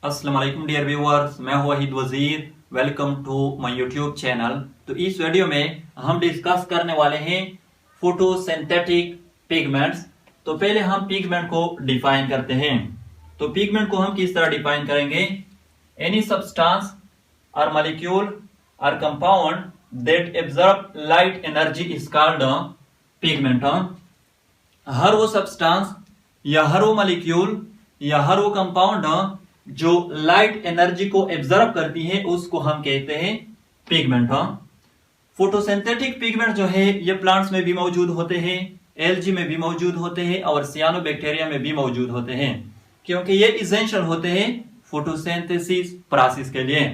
अस्सलाम वालेकुम dear viewers, मैं हूं Waheed Wazir. Welcome to my YouTube channel. तो इस वीडियो में हम डिस्कस करने वाले हैं फोटोसिंथेटिक पिगमेंट्स। तो पहले हम पिगमेंट को डिफाइन करते हैं। तो पिगमेंट को हम किस तरह डिफाइन करेंगे? एनी सब्सटेंस और मॉलिक्यूल और compound that absorb light energy is called pigment. हर वो सब्सटेंस या हर वो मॉलिक्यूल या हर वो कंपाउंड जो लाइट एनर्जी को एब्जॉर्ब करती है उसको हम कहते हैं पिगमेंट। फोटोसिंथेटिक पिगमेंट जो है ये प्लांट्स में भी मौजूद होते हैं, एल्गी में भी मौजूद होते हैं और सियानोबैक्टीरिया में भी मौजूद होते हैं, क्योंकि ये इसेंशियल होते हैं फोटोसिंथेसिस प्रोसेस के लिए।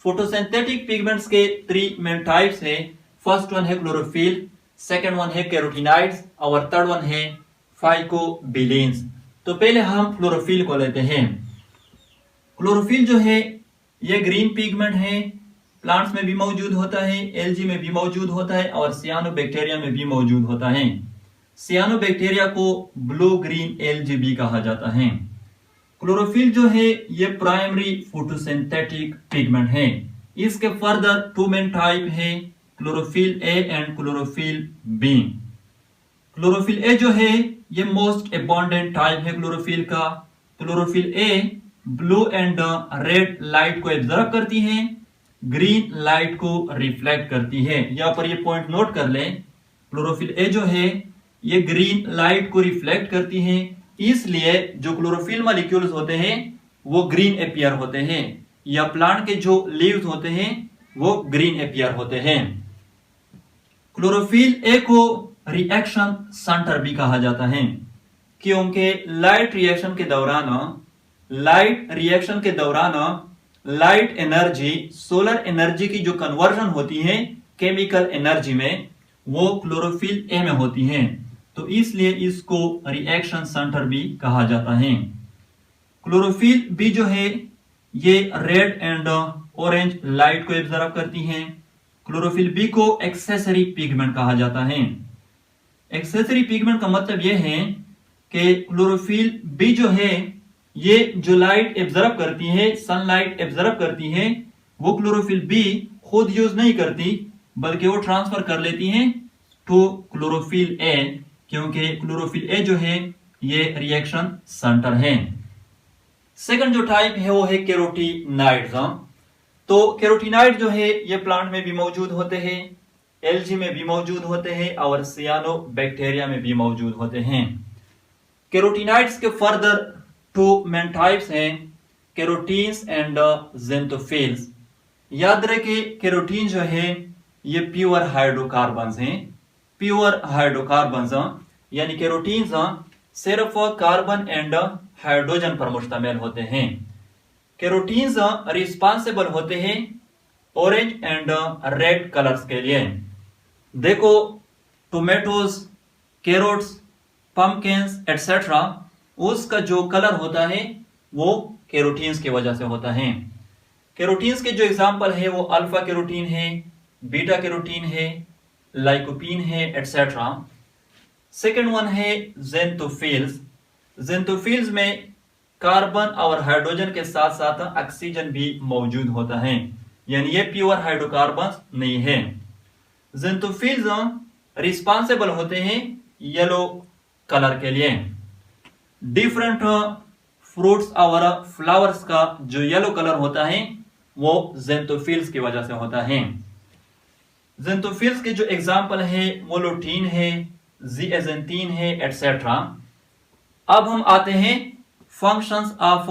फोटोसिंथेटिक पिगमेंट्स के 3 मेन टाइप्स है। फर्स्ट वन है क्लोरोफिल, सेकंड वन है कैरोटीनॉइड्स और थर्ड वन है फाइकोबिलिन्स। तो पहले हम क्लोरोफिल को लेते हैं। क्लोरोफिल जो है ये ग्रीन पिगमेंट है, प्लांट्स में भी मौजूद होता है, एल्गी में भी मौजूद होता है और सियानोबैक्टीरिया में भी मौजूद होता है। सियानोबैक्टीरिया को ब्लू ग्रीन एल्गी भी कहा जाता है। क्लोरोफिल जो है ये प्राइमरी फोटोसिंथेटिक पिगमेंट है। इसके फर्दर 2 मेन टाइप है, chlorophyll A and chlorophyll B. Chlorophyll A जो है ये मोस्ट अबंडेंट टाइप है क्लोरोफिल का। Chlorophyll A blue and red light को एब्जॉर्ब करती है, ग्रीन लाइट को रिफ्लेक्ट करती है। यहाँ पर ये पॉइंट नोट कर लें, क्लोरोफिल ए जो है ये ग्रीन लाइट को रिफ्लेक्ट करती है, इसलिए जो क्लोरोफिल मॉलिक्यूल्स होते हैं वो ग्रीन अपीयर होते हैं, या प्लांट के जो लीव्स होते हैं वो ग्रीन अपीयर होते हैं। क्लोरोफिल ए को रिएक्शन सेंटर भी कहा जाता है, क्योंकि लाइट रिएक्शन के दौरान लाइट एनर्जी सोलर एनर्जी की जो कन्वर्जन होती है केमिकल एनर्जी में वो क्लोरोफिल ए में होती है, तो इसलिए इसको रिएक्शन सेंटर भी कहा जाता है। क्लोरोफिल बी जो है ये रेड एंड ऑरेंज लाइट को एब्जॉर्ब करती है। क्लोरोफिल बी को एक्सेसरी पिगमेंट कहा जाता है। एक्सेसरी पिगमेंट का मतलब यह है कि क्लोरोफिल बी जो है ये जो लाइट एब्जॉर्ब करती है, सनलाइट एब्जॉर्ब करती है, वो क्लोरोफिल बी खुद यूज नहीं करती बल्कि वो ट्रांसफर कर लेती है टू क्लोरोफिल ए, क्योंकि क्लोरोफिल ए जो है ये रिएक्शन सेंटर है। सेकंड जो टाइप है वो है कैरोटीनॉइड्स। तो कैरोटीनॉइड जो है ये प्लांट में भी मौजूद होते हैं, एल्गी में भी मौजूद होते हैं और सियानोबैक्टीरिया में भी मौजूद होते हैं। कैरोटीनॉइड्स के फर्दर 2 मेन टाइप्स हैं, कैरोटीन्स एंड ज़ेंथोफिल्स। याद रखें कैरोटीन जो है ये प्योर हाइड्रोकार्बन्स हैं। प्योर हाइड्रोकार्बन्स यानी कैरोटीन्स सिर्फ कार्बन एंड हाइड्रोजन पर मुश्तमिल होते हैं। कैरोटीन्स रिस्पॉन्सिबल होते हैं ऑरेंज एंड रेड कलर्स के लिए। देखो टोमेटोज, कैरोट्स, पम्पकिन्स एटसेट्रा, उसका जो कलर होता है वो कैरोटीन्स की वजह से होता है। कैरोटीन्स के जो एग्जांपल है वो अल्फा कैरोटीन है, बीटा कैरोटीन है, लाइकोपीन है एटसेट्रा। सेकंड वन है ज़ेंथोफिल्स। ज़ेंथोफिल्स में कार्बन और हाइड्रोजन के साथ साथ ऑक्सीजन भी मौजूद होता है, यानी ये प्योर हाइड्रोकार्बन्स नहीं है। ज़ेंथोफिल्स रिस्पॉन्सिबल होते हैं येलो कलर के लिए। डिफरेंट फ्रूट्स और फ्लावर्स का जो येलो कलर होता है वो ज़ेंथोफिल्स की वजह से होता है। ज़ेंथोफिल्स के जो एग्जांपल है वो लुटीन है, ज़िएज़ेंथीन है एटसेट्रा। अब हम आते हैं functions of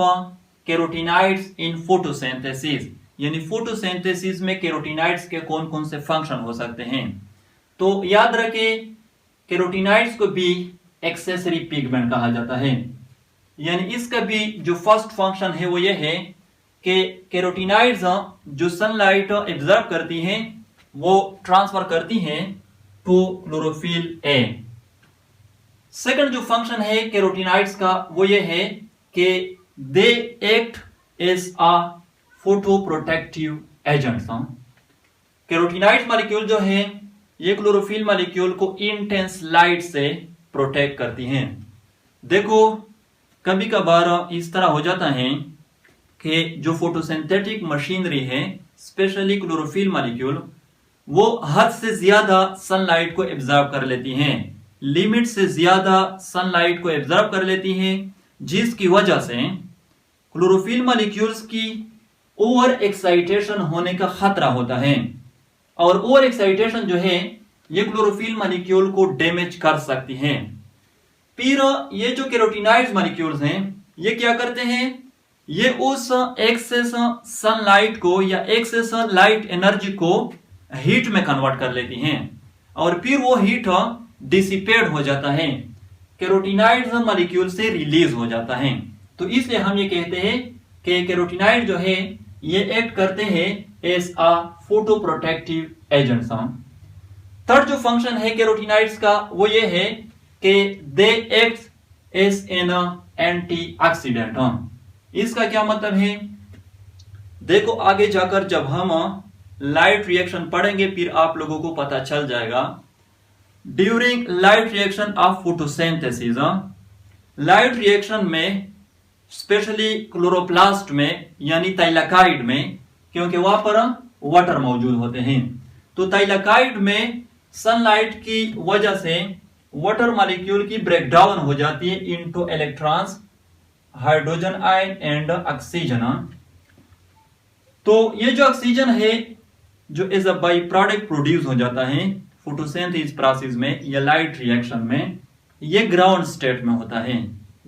carotenoids in photosynthesis, यानी फोटोसिंथेसिस में कैरोटीनॉइड्स के कौन कौन से फंक्शन हो सकते हैं। तो याद रखें कैरोटीनॉइड्स को भी एक्सेसरी पिगमेंट कहा जाता है, यानी इसका भी जो फर्स्ट फंक्शन है वो ये है कि कैरोटीनॉइड्स जो सनलाइट एब्जॉर्ब करती हैं वो ट्रांसफर करती हैं टू क्लोरोफिल ए। सेकंड जो फंक्शन है कैरोटीनॉइड्स का वो ये है कि they act as a photo protective agents. Carotenoids molecule जो है ये क्लोरोफिल मॉलिक्यूल को इंटेंस लाइट से प्रोटेक्ट करती हैं। देखो कभी कभार इस तरह हो जाता है कि जो फोटोसिंथेटिक मशीनरी है, स्पेशली क्लोरोफिल मॉलिक्यूल, वो हद से ज्यादा सनलाइट को एब्जॉर्ब कर लेती हैं, लिमिट से ज्यादा सनलाइट को एब्जॉर्ब कर लेती हैं, जिसकी वजह से क्लोरोफिल मॉलिक्यूल्स की ओवर एक्साइटेशन होने का खतरा होता है। और ओवर एक्साइटेशन जो है ये क्लोरोफिल मॉलिक्यूल को डैमेज कर सकती है। फिर ये जो कैरोटीनॉइड्स मॉलिक्यूल्स हैं ये क्या करते हैं, ये उस एक्सेस सनलाइट को या एक्सेस लाइट एनर्जी को हीट में कन्वर्ट कर लेती हैं और फिर वो हीट डिसिपेट हो जाता है, कैरोटीनॉइड्स मॉलिक्यूल से रिलीज हो जाता है। तो इसलिए हम ये कहते हैं कि कैरोटीनॉइड जो है ये एक्ट करते हैं as a photo protective agents. Third जो फंक्शन है कैरोटीनॉइड्स का वो ये है कि they act as an antioxidant. इसका क्या मतलब है, देखो आगे जाकर जब हम लाइट रिएक्शन पढ़ेंगे फिर आप लोगों को पता चल जाएगा। During light reaction of photosynthesis, light reaction में स्पेशली क्लोरोप्लास्ट में यानी थाइलाकाइड में, क्योंकि वहां पर वाटर मौजूद होते हैं, तो थाइलाकाइड में सनलाइट की वजह से वाटर मॉलिक्यूल की ब्रेकडाउन हो जाती है into electrons, hydrogen ion and oxygen. तो ये जो ऑक्सीजन है जो as a by product produce हो जाता है फोटोसिंथेसिस प्रोसेस में या लाइट रिएक्शन में, ये ग्राउंड स्टेट में होता है,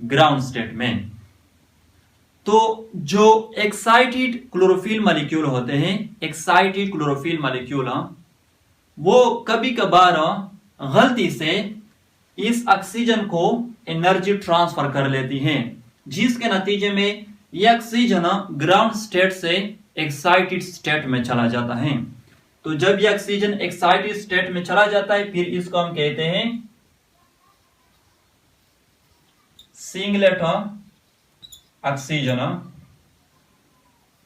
ग्राउंड स्टेट में। तो जो एक्साइटेड क्लोरोफिल मॉलिक्यूल होते हैं, एक्साइटेड क्लोरोफिल मॉलिक्यूल वो कभी कभार गलती से इस ऑक्सीजन को एनर्जी ट्रांसफर कर लेती हैं, जिसके नतीजे में यह ऑक्सीजन ग्राउंड स्टेट से एक्साइटेड स्टेट में चला जाता है। तो जब यह ऑक्सीजन एक्साइटेड स्टेट में चला जाता है फिर इसको हम कहते हैं सिंगलेट ऑक्सीजन,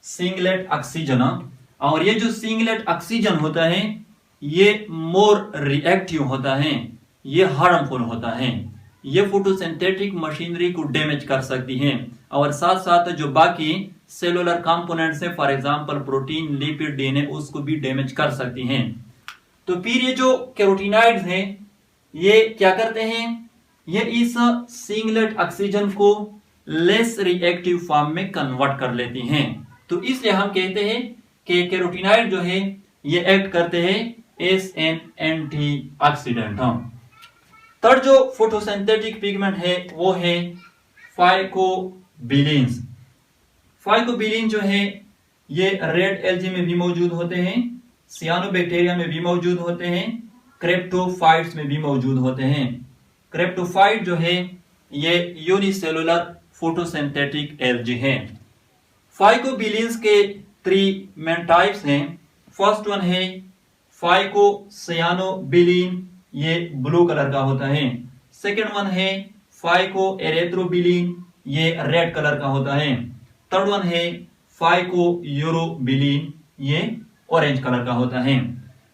सिंगलेट ऑक्सीजन। और ये जो सिंगलेट ऑक्सीजन होता है ये मोर रिएक्टिव होता है, ये हार्मफुल होता है, ये फोटोसिंथेटिक मशीनरी को डैमेज कर सकती है और साथ साथ जो बाकी सेलुलर कंपोनेंट्स है, for example protein, lipid, DNA, उसको भी डैमेज कर सकती हैं। तो फिर ये जो कैरोटीनॉइड्स हैं ये क्या करते हैं, ये इस सिंगलेट ऑक्सीजन को लेस रिएक्टिव फॉर्म में कन्वर्ट कर लेती हैं। तो इसलिए हम कहते हैं कि कैरोटीनॉइड जो है ये एक्ट करते हैं एज एन एंटीऑक्सीडेंट। थर्ड जो फोटोसिंथेटिक पिगमेंट है वो है फाइकोबिलिन्स। फाइकोबिलिन जो है ये रेड एल्गी में भी मौजूद होते हैं, सियानोबैक्टीरिया में भी मौजूद होते हैं, क्रेप्टोफाइट्स में भी मौजूद होते हैं। क्रेप्टोफाइट जो है ये यूनिसेलुलर फोटोसिंथेटिक एल्गी है। फाइकोबिलिन्स के 3 मेन टाइप्स हैं। फर्स्ट वन है फाइकोसियानोबिलिन, ये ब्लू कलर का होता है। सेकेंड वन है फाइकोएरेथ्रोबिलिन, ये रेड कलर का होता है। थर्ड वन है फाइकोयूरोबिलिन, ये ऑरेंज कलर का होता है।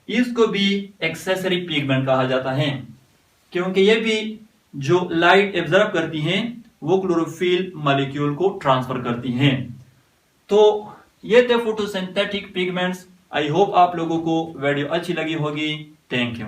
इसको भी एक्सेसरी पिगमेंट कहा जाता है क्योंकि ये भी जो लाइट एब्जॉर्ब करती हैं वो क्लोरोफिल मॉलिक्यूल को ट्रांसफर करती हैं। तो ये थे फोटोसिंथेटिक पिगमेंट्स। आई होप आप लोगों को वीडियो अच्छी लगी होगी। Thank you.